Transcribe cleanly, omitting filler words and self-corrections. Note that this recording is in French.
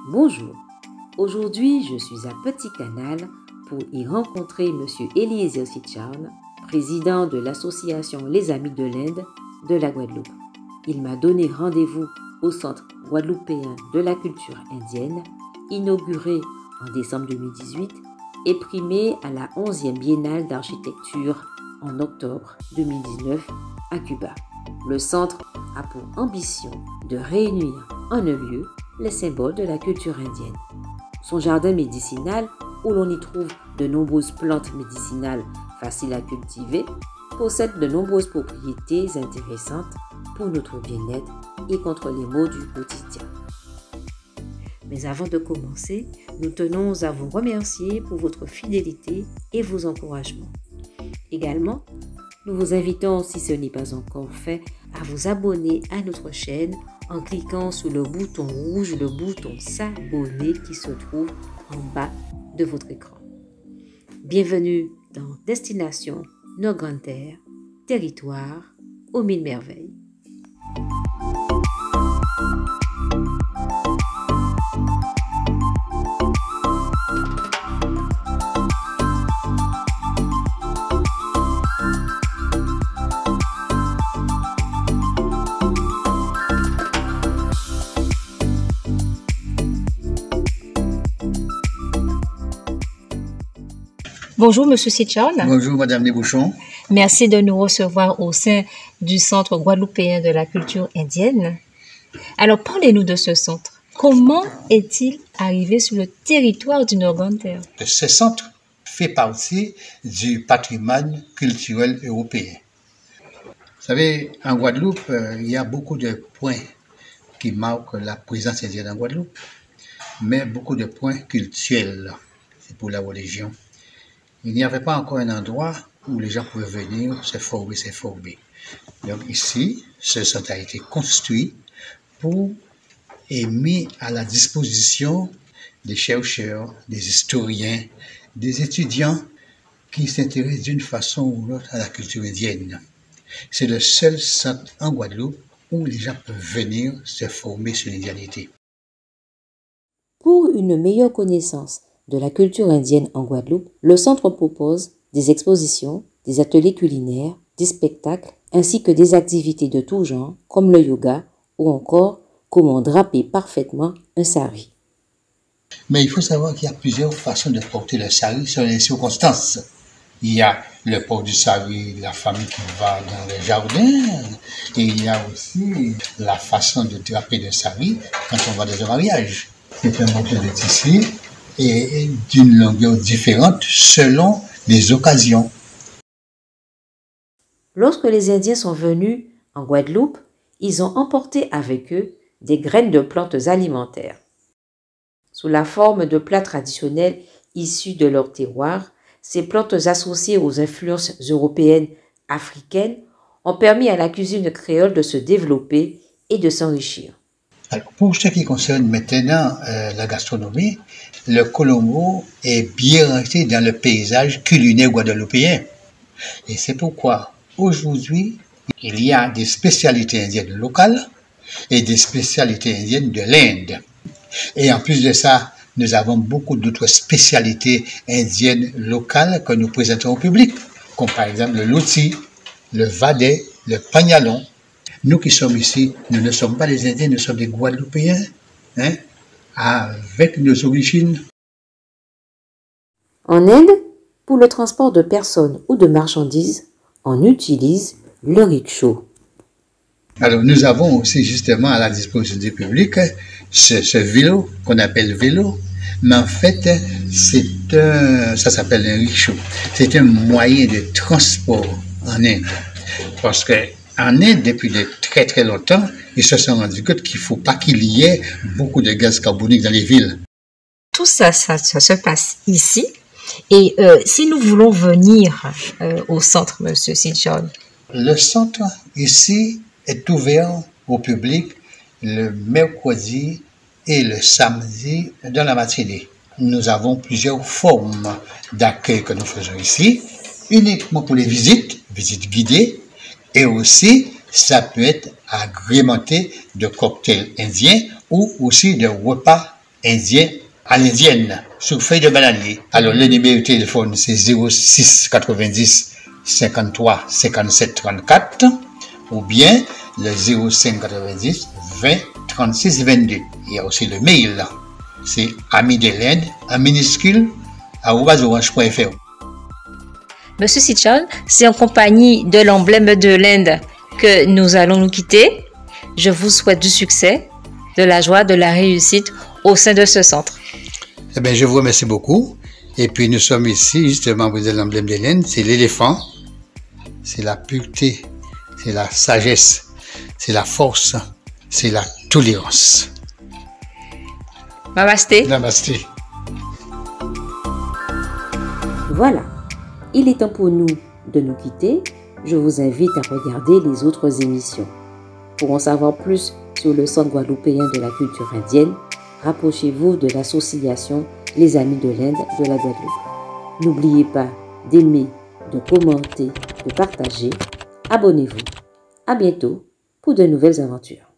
Bonjour, aujourd'hui je suis à Petit Canal pour y rencontrer M. Eliezer Sitcharn, président de l'association Les Amis de l'Inde de la Guadeloupe. Il m'a donné rendez-vous au Centre guadeloupéen de la culture indienne, inauguré en décembre 2018 et primé à la 11e Biennale d'architecture en octobre 2019 à Cuba. Le centre a pour ambition de réunir en un lieu les symboles de la culture indienne. Son jardin médicinal, où l'on y trouve de nombreuses plantes médicinales faciles à cultiver, possède de nombreuses propriétés intéressantes pour notre bien-être et contre les maux du quotidien. Mais avant de commencer, nous tenons à vous remercier pour votre fidélité et vos encouragements. Également, nous vous invitons, si ce n'est pas encore fait, à vous abonner à notre chaîne en cliquant sur le bouton rouge, le bouton s'abonner qui se trouve en bas de votre écran. Bienvenue dans Destination Nord-Grande-Terre, territoire aux mille merveilles. Bonjour, Monsieur Sitcharn. Bonjour, Madame Desbouchons. Merci de nous recevoir au sein du Centre guadeloupéen de la culture indienne. Alors, parlez-nous de ce centre. Comment est-il arrivé sur le territoire du Nord-Grande-Terre? Ce centre fait partie du patrimoine culturel européen. Vous savez, en Guadeloupe, il y a beaucoup de points qui marquent la présence indienne en Guadeloupe, mais beaucoup de points cultuels. C'est pour la religion. Il n'y avait pas encore un endroit où les gens pouvaient venir se former. Donc ici, ce centre a été construit pour et mis à la disposition des chercheurs, des historiens, des étudiants qui s'intéressent d'une façon ou l'autre à la culture indienne. C'est le seul centre en Guadeloupe où les gens peuvent venir se former sur l'indianité. Pour une meilleure connaissance de la culture indienne en Guadeloupe, le centre propose des expositions, des ateliers culinaires, des spectacles, ainsi que des activités de tout genre, comme le yoga ou encore comment draper parfaitement un sari. Mais il faut savoir qu'il y a plusieurs façons de porter le sari selon les circonstances. Il y a le port du sari, la famille qui va dans le jardin, et il y a aussi la façon de draper le sari quand on va dans un mariage. C'est un morceau de tissu et d'une longueur différente selon les occasions. Lorsque les Indiens sont venus en Guadeloupe, ils ont emporté avec eux des graines de plantes alimentaires. Sous la forme de plats traditionnels issus de leur terroir, ces plantes associées aux influences européennes, africaines, ont permis à la cuisine créole de se développer et de s'enrichir. Alors, pour ce qui concerne maintenant la gastronomie, le Colombo est bien resté dans le paysage culinaire guadeloupéen. Et c'est pourquoi aujourd'hui, il y a des spécialités indiennes locales et des spécialités indiennes de l'Inde. Et en plus de ça, nous avons beaucoup d'autres spécialités indiennes locales que nous présentons au public, comme par exemple le loti, le vadé, le pagnalon. Nous qui sommes ici, nous ne sommes pas des Indiens, nous sommes des Guadeloupéens, avec nos origines. En Inde, pour le transport de personnes ou de marchandises, on utilise le rickshaw. Alors nous avons aussi justement à la disposition du public ce vélo qu'on appelle vélo, mais en fait ça s'appelle un rickshaw. C'est un moyen de transport en Inde, parce que en Inde, depuis de très très longtemps, ils se sont rendus compte qu'il ne faut pas qu'il y ait beaucoup de gaz carbonique dans les villes. Tout ça se passe ici. Et si nous voulons venir au centre, Monsieur Sitcharn? Le centre ici est ouvert au public le mercredi et le samedi dans la matinée. Nous avons plusieurs formes d'accueil que nous faisons ici, uniquement pour les visites guidées, et aussi ça peut être agrémenté de cocktails indiens ou aussi de repas indien à l'indienne, sur feuille de bananier. Alors, le numéro de téléphone, c'est 06 90 53 57 34 ou bien le 05 90 20 36 22. Il y a aussi le mail, c'est Amis de l'Inde, en minuscule, @orange.fr. Monsieur Sitchon, c'est en compagnie de l'emblème de l'Inde que nous allons nous quitter. Je vous souhaite du succès, de la joie, de la réussite au sein de ce centre. Eh bien, je vous remercie beaucoup. Et puis, nous sommes ici, justement, vous êtes l'emblème de l'Inde, c'est l'éléphant, c'est la pureté, c'est la sagesse, c'est la force, c'est la tolérance. Namasté. Namasté. Voilà, il est temps pour nous de nous quitter. Je vous invite à regarder les autres émissions. Pour en savoir plus sur le Centre guadeloupéen de la culture indienne, rapprochez-vous de l'association Les Amis de l'Inde de la Guadeloupe. N'oubliez pas d'aimer, de commenter, de partager. Abonnez-vous. À bientôt pour de nouvelles aventures.